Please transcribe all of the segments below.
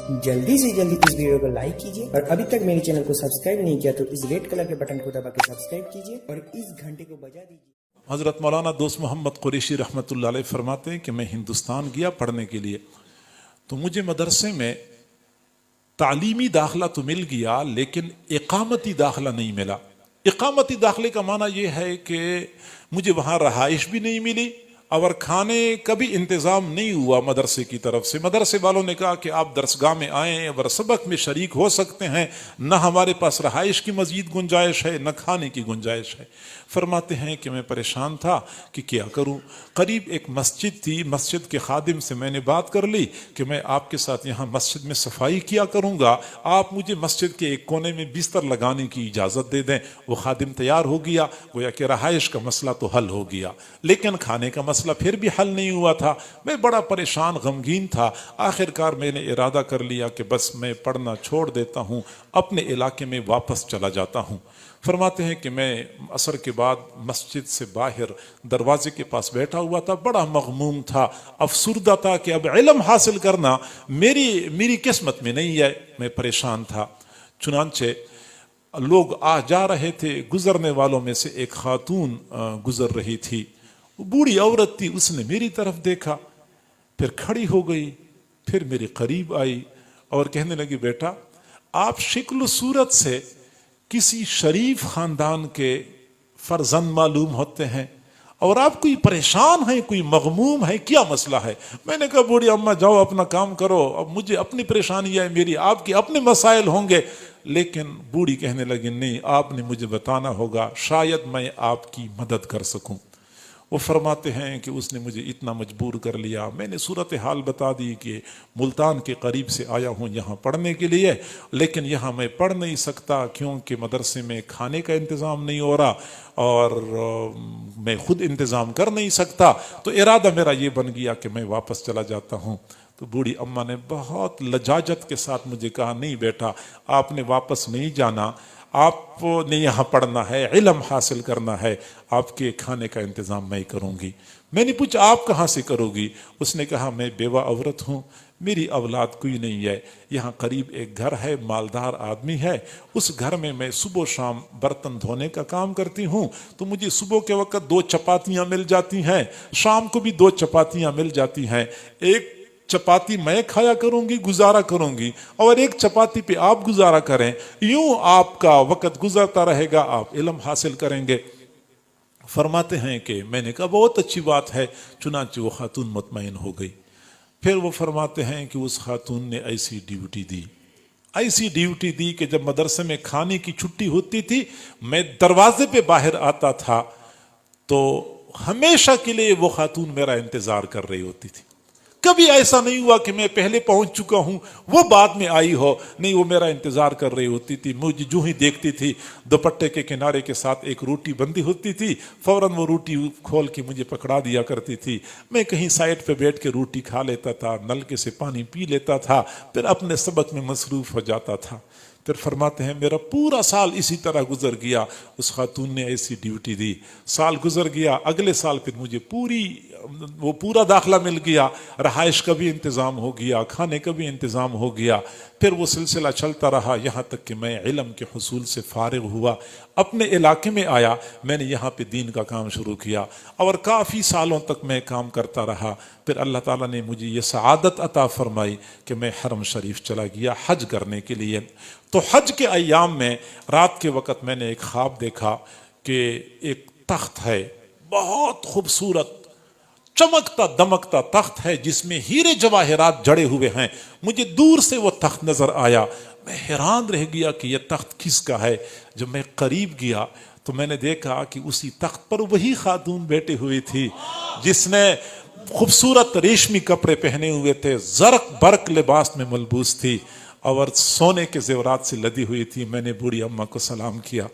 जल्दी से जल्दी इस वीडियो को लाइक कीजिए और अभी तक मेरे चैनल को सब्सक्राइब नहीं किया तो इस रेड कलर के बटन को दबा के सब्सक्राइब कीजिए और इस घंटे को बजा दीजिए। हज़रत मौलाना दोस्त मोहम्मद कुरैशी रहमतुल्लाह अलैह फरमाते हैं कि मैं हिंदुस्तान गया पढ़ने के लिए, तो मुझे मदरसे में तालीमी दाखिला तो मिल गया लेकिन इकामती दाखिला नहीं मिला। इकामती दाखिले का माना यह है कि मुझे वहाँ रहाइश भी नहीं मिली और खाने का भी इंतज़ाम नहीं हुआ मदरसे की तरफ से। मदरसे वालों ने कहा कि आप दरसगाह में आएँ और सबक में शरीक हो सकते हैं, न हमारे पास रहाइश की मज़ीद गुंजाइश है न खाने की गुंजाइश है। फरमाते हैं कि मैं परेशान था कि क्या करूं। करीब एक मस्जिद थी, मस्जिद के खादिम से मैंने बात कर ली कि मैं आपके साथ यहाँ मस्जिद में सफाई किया करूँगा, आप मुझे मस्जिद के एक कोने में बिस्तर लगाने की इजाज़त दे दें। वो खादिम तैयार हो गया, गोया कि रहाइश का मसला तो हल हो गया लेकिन खाने का मसला फिर भी हल नहीं हुआ था। मैं बड़ा परेशान गमगीन था। आखिरकार मैंने इरादा कर लिया कि बस मैं पढ़ना छोड़ देता हूँ, अपने इलाके में वापस चला जाता हूँ। फरमाते हैं कि मैं असर के बाद मस्जिद से बाहर दरवाजे के पास बैठा हुआ था, बड़ा मगमूम था, अफसुर्दा था कि अब इल्म हासिल करना मेरी किस्मत में नहीं है। मैं परेशान था। चुनांचे लोग आ जा रहे थे, गुजरने वालों में से एक खातून गुजर रही थी, बूढ़ी औरत थी। उसने मेरी तरफ देखा, फिर खड़ी हो गई, फिर मेरे करीब आई और कहने लगी, बेटा आप शक्ल सूरत से किसी शरीफ खानदान के फर्जंद मालूम होते हैं और आप कोई परेशान हैं, कोई मगमूम है, क्या मसला है? मैंने कहा, बूढ़ी अम्मा जाओ अपना काम करो, अब मुझे अपनी परेशानी है, मेरी आपके अपने मसाइल होंगे। लेकिन बूढ़ी कहने लगी, नहीं आपने मुझे बताना होगा, शायद मैं आपकी मदद कर सकूं। वो फरमाते हैं कि उसने मुझे इतना मजबूर कर लिया, मैंने सूरत हाल बता दी कि मुल्तान के करीब से आया हूँ यहाँ पढ़ने के लिए, लेकिन यहाँ मैं पढ़ नहीं सकता क्योंकि मदरसे में खाने का इंतज़ाम नहीं हो रहा और मैं खुद इंतज़ाम कर नहीं सकता। तो इरादा मेरा ये बन गया कि मैं वापस चला जाता हूँ। तो बूढ़ी अम्मा ने बहुत लजाजत के साथ मुझे कहा, नहीं बेटा आपने वापस नहीं जाना, आपने यहाँ पढ़ना है, इल्म हासिल करना है, आपके खाने का इंतज़ाम मैं करूँगी। मैंने पूछा आप कहाँ से करोगी? उसने कहा, मैं बेवा औरत हूँ, मेरी औलाद कोई नहीं है, यहाँ करीब एक घर है, मालदार आदमी है, उस घर में मैं सुबह शाम बर्तन धोने का काम करती हूँ। तो मुझे सुबह के वक्त 2 चपातियाँ मिल जाती हैं, शाम को भी 2 चपातियाँ मिल जाती हैं। एक चपाती मैं खाया करूंगी, गुजारा करूंगी, और एक चपाती पे आप गुजारा करें, यूं आपका वक्त गुजरता रहेगा, आप इल्म हासिल करेंगे। फरमाते हैं कि मैंने कहा बहुत अच्छी बात है। चुनांचे वो खातून मुतमईन हो गई। फिर वो फरमाते हैं कि उस खातून ने ऐसी ड्यूटी दी कि जब मदरसे में खाने की छुट्टी होती थी, मैं दरवाजे पे बाहर आता था तो हमेशा के लिए वो खातून मेरा इंतजार कर रही होती थी। कभी ऐसा नहीं हुआ कि मैं पहले पहुंच चुका हूं वो बाद में आई हो, नहीं, वो मेरा इंतजार कर रही होती थी। मुझे जो ही देखती थी, दुपट्टे के किनारे के साथ एक रोटी बंधी होती थी, फौरन वो रोटी खोल के मुझे पकड़ा दिया करती थी। मैं कहीं साइड पे बैठ के रोटी खा लेता था, नलके से पानी पी लेता था, फिर अपने सबक में मसरूफ हो जाता था। फिर फरमाते हैं मेरा पूरा साल इसी तरह गुजर गया। उस खातून ने ऐसी ड्यूटी दी, साल गुजर गया, अगले साल फिर मुझे पूरा दाखला मिल गया, रहाइश का भी इंतज़ाम हो गया, खाने का भी इंतज़ाम हो गया। फिर वो सिलसिला चलता रहा यहाँ तक कि मैं इल्म के हुसूल से फारिग हुआ, अपने इलाके में आया, मैंने यहाँ पे दीन का काम शुरू किया और काफ़ी सालों तक मैं काम करता रहा। फिर अल्लाह ताला ने मुझे ये सआदत अता फरमाई कि मैं हरम शरीफ चला गया हज करने के लिए। तो हज के अय्याम में रात के वक़्त मैंने एक ख्वाब देखा कि एक तख्त है, बहुत खूबसूरत चमकता दमकता तख्त है जिसमें हीरे जवाहरात जड़े हुए हैं। मुझे दूर से वो तख्त नजर आया, मैं हैरान रह गया कि यह तख्त किसका है। जब मैं करीब गया तो मैंने देखा कि उसी तख्त पर वही खातून बैठी हुई थी जिसने खूबसूरत रेशमी कपड़े पहने हुए थे, जरक बरक लिबास में मलबूस थी और सोने के जेवरात से लदी हुई थी। मैंने बूढ़ी अम्मा को सलाम किया,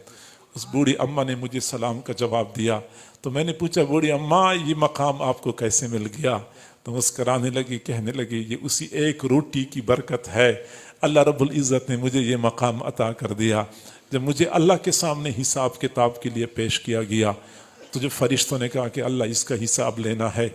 उस बूढ़ी अम्मा ने मुझे सलाम का जवाब दिया। तो मैंने पूछा, बूढ़ी अम्मा ये मकाम आपको कैसे मिल गया? तो मुस्कराने लगी, कहने लगी, ये उसी एक रोटी की बरकत है, अल्लाह रब्बुल इज़्ज़त ने मुझे ये मकाम अता कर दिया। जब मुझे अल्लाह के सामने हिसाब किताब के लिए पेश किया गया तो जब फरिश्तों ने कहा कि अल्लाह इसका हिसाब लेना है,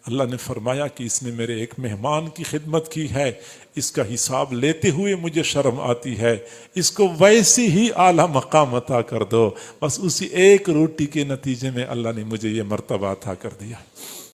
اللہ نے فرمایا کہ اس نے میرے ایک مہمان کی خدمت کی ہے، اس کا حساب لیتے ہوئے مجھے شرم آتی ہے، اس کو ویسی ہی اعلیٰ مقام عطا کر دو۔ بس اسی ایک روٹی کے نتیجے میں اللہ نے مجھے یہ مرتبہ عطا کر دیا۔